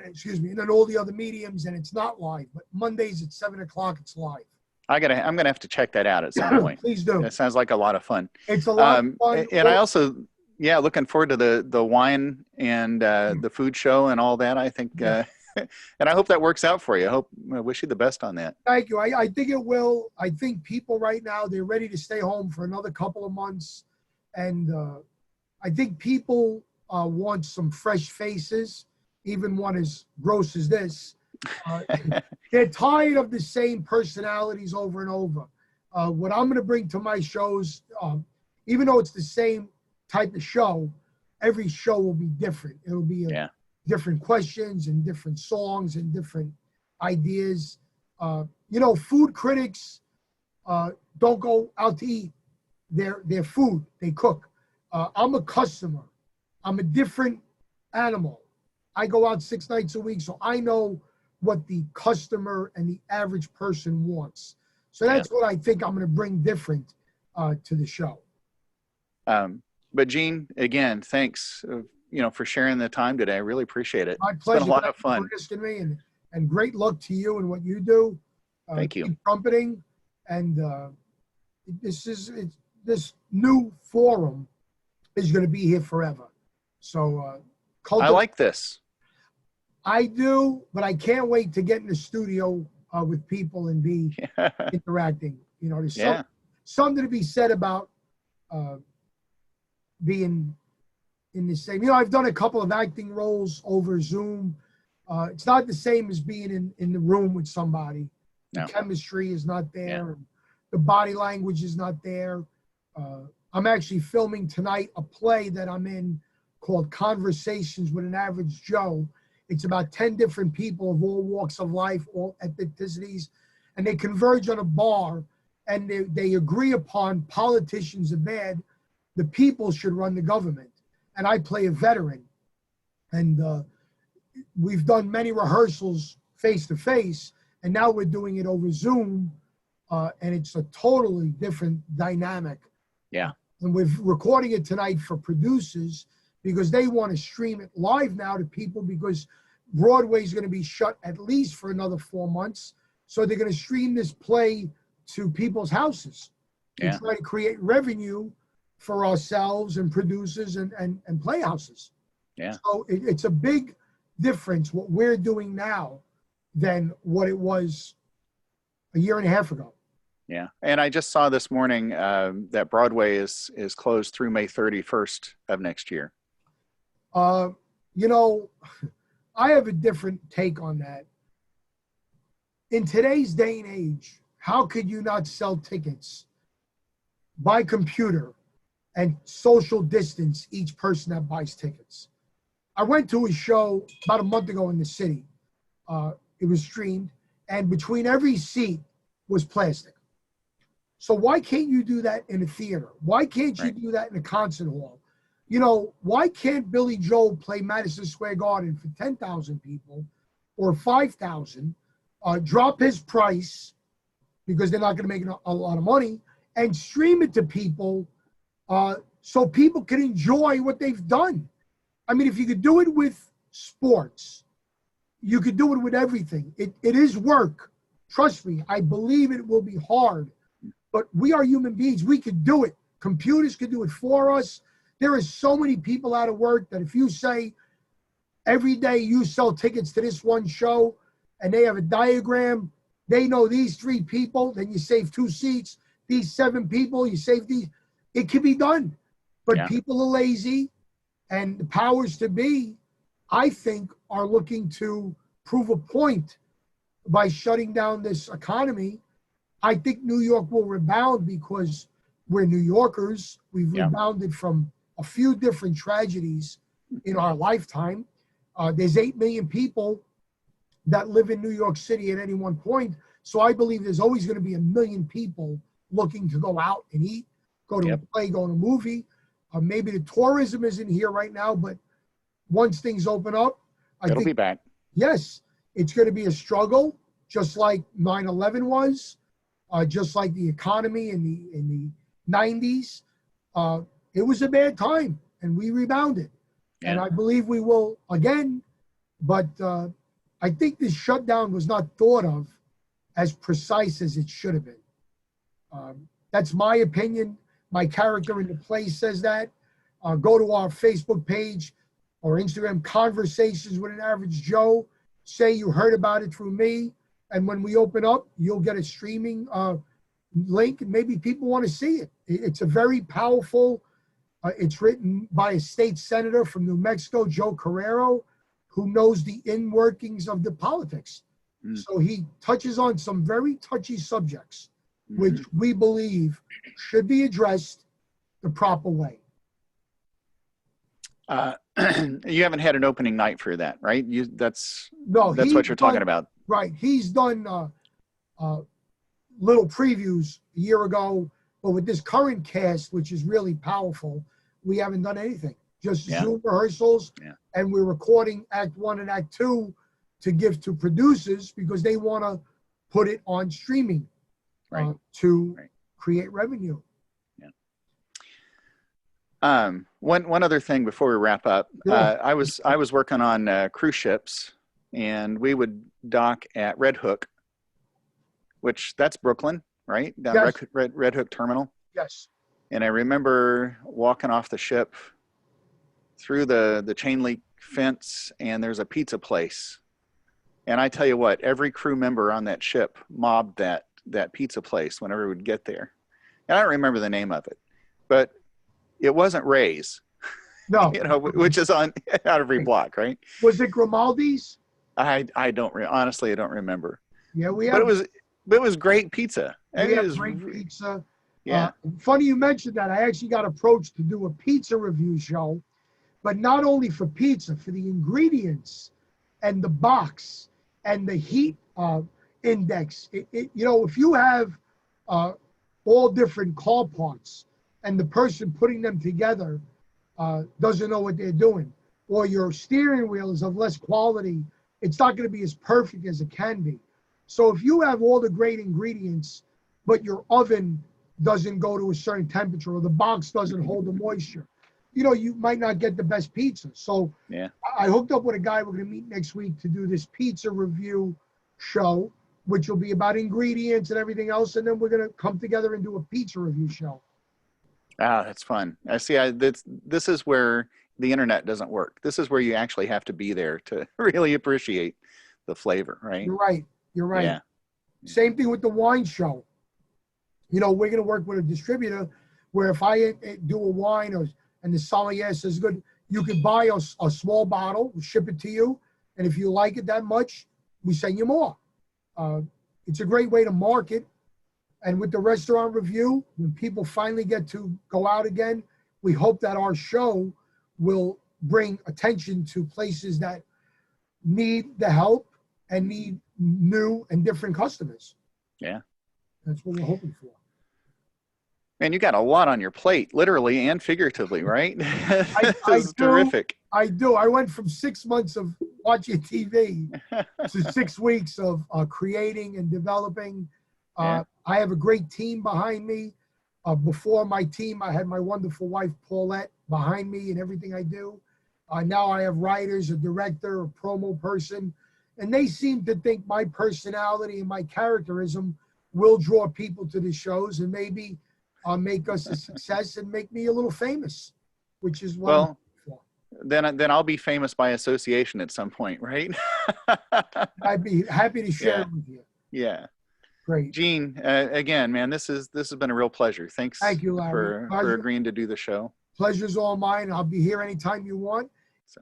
excuse me, and then all the other mediums, and it's not live. But Mondays at 7 o'clock, it's live. I'm gonna have to check that out at some point. Please do. That sounds like a lot of fun. It's a lot of fun. And I also, looking forward to the wine and the food show and all that. I think, and I hope that works out for you. I wish you the best on that. Thank you. I think it will. I think people right now, they're ready to stay home for another couple of months. And I think people want some fresh faces, even one as gross as this. They're tired of the same personalities over and over. What I'm going to bring to my shows, even though it's the same type of show, every show will be different. It'll be different questions and different songs and different ideas. Food critics don't go out to eat their food. They cook. I'm a customer. I'm a different animal. I go out 6 nights a week, so I know what the customer and the average person wants. So that's what I think I'm going to bring different to the show. But Gene, again, thanks, for sharing the time today. I really appreciate it. My pleasure. It's been a lot of fun. For me and great luck to you and what you do. Thank you. Trumpeting, and this new forum is going to be here forever. So I like this. I do, but I can't wait to get in the studio with people and be interacting. There's something to be said about being in the same. I've done a couple of acting roles over Zoom. It's not the same as being in the room with somebody. No. The chemistry is not there. Yeah. The body language is not there. I'm actually filming tonight a play that I'm in called Conversations with an Average Joe. It's about 10 different people of all walks of life, all ethnicities, and they converge on a bar, and they agree upon politicians are bad, the people should run the government. And I play a veteran, and we've done many rehearsals face to face, and now we're doing it over Zoom, and it's a totally different dynamic. Yeah. And we're recording it tonight for producers because they want to stream it live now to people, because Broadway is going to be shut at least for another 4 months. So they're going to stream this play to people's houses and try to create revenue for ourselves and producers and playhouses. Yeah. So it's a big difference what we're doing now than what it was a year and a half ago. Yeah. And I just saw this morning that Broadway is closed through May 31st of next year. You know, I have a different take on that. In today's day and age, how could you not sell tickets by computer and social distance each person that buys tickets? I went to a show about a month ago in the city. It was streamed, and between every seat was plastic. So why can't you do that in a theater? Why can't you do that in a concert hall? You know, why can't Billy Joel play Madison Square Garden for 10,000 people or 5,000, drop his price because they're not going to make a lot of money, and stream it to people so people can enjoy what they've done? I mean, if you could do it with sports, you could do it with everything. It is work. Trust me, I believe it will be hard. But we are human beings. We could do it. Computers could do it for us. There are so many people out of work that if you say every day you sell tickets to this one show and they have a diagram, they know these 3 people, then you save 2 seats. These 7 people, you save these. It can be done. But people are lazy, and the powers to be, I think, are looking to prove a point by shutting down this economy. I think New York will rebound because we're New Yorkers. We've rebounded from a few different tragedies in our lifetime. There's 8 million people that live in New York City at any one point. So I believe there's always going to be 1 million people looking to go out and eat, go to a play, go to a movie. Maybe the tourism isn't here right now, but once things open up, it'll be back. Yes, it's going to be a struggle, just like 9/11 was. Just like the economy in the 90s, it was a bad time, and we rebounded. And I believe we will again, but I think this shutdown was not thought of as precise as it should have been. That's my opinion. My character in the play says that. Go to our Facebook page or Instagram, Conversations with an Average Joe. Say you heard about it through me. And when we open up, you'll get a streaming link, and maybe people want to see it. It's a very powerful, it's written by a state senator from New Mexico, Joe Carrero, who knows the inner workings of the politics. So he touches on some very touchy subjects, which we believe should be addressed the proper way. You haven't had an opening night for that, right? That's what you're talking about. Right. He's done little previews a year ago, but with this current cast, which is really powerful, we haven't done anything. Just Zoom rehearsals, and we're recording Act 1 and Act 2 to give to producers because they want to put it on streaming to create revenue. One other thing before we wrap up, I was working on cruise ships, and we would dock at Red Hook, which that's Brooklyn, right? Down Red Hook Terminal. Yes. And I remember walking off the ship through the chain link fence, and there's a pizza place. And I tell you what, every crew member on that ship mobbed that pizza place whenever we would get there. And I don't remember the name of it, but it wasn't Ray's. No. Which is on out every block, right? Was it Grimaldi's? I don't honestly, I don't remember. Yeah, but it was great pizza. We have great pizza. Yeah. Funny you mentioned that. I actually got approached to do a pizza review show, but not only for pizza, for the ingredients and the box and the heat index. You know, if you have all different car parts and the person putting them together doesn't know what they're doing, or your steering wheel is of less quality, it's not going to be as perfect as it can be. So if you have all the great ingredients, but your oven doesn't go to a certain temperature, or the box doesn't hold the moisture, you know, you might not get the best pizza. So Yeah. I hooked up with a guy we're going to meet next week to do this pizza review show, which will be about ingredients and everything else. And then we're going to come together and do a pizza review show. Ah, that's fun. I see. This is where the internet doesn't work. This is where you actually have to be there to really appreciate the flavor, right? You're right. You're right. Yeah. Same thing with the wine show. You know, we're going to work with a distributor where if I do a wine and the sommelier says good, you could buy a small bottle, we'll ship it to you. And if you like it that much, we send you more. It's a great way to market. And with the restaurant review, when people finally get to go out again, we hope that our show will bring attention to places that need the help and need new and different customers. Yeah. That's what we're hoping for. Man, you got a lot on your plate, literally and figuratively, right? This is terrific. I do. I went from 6 months of watching TV to 6 weeks of creating and developing. Yeah. I have a great team behind me. Before my team, I had my wonderful wife, Paulette, behind me in everything I do. Now I have writers, a director, a promo person, and they seem to think my personality and my characterism will draw people to the shows and maybe make us a success and make me a little famous, which is what I'm looking for. Then I'll be famous by association at some point, right? I'd be happy to share it with you. Yeah. Great. Gene, again, man, this has been a real pleasure. Thanks. Thank you, Larry. for agreeing to do the show. Pleasure's all mine. I'll be here anytime you want. So,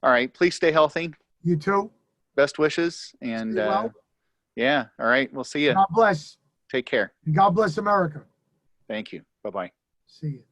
all right, please stay healthy. You too. Best wishes, and well. yeah. All right, we'll see you. God bless. Take care. God bless America. Thank you. Bye-bye. See you.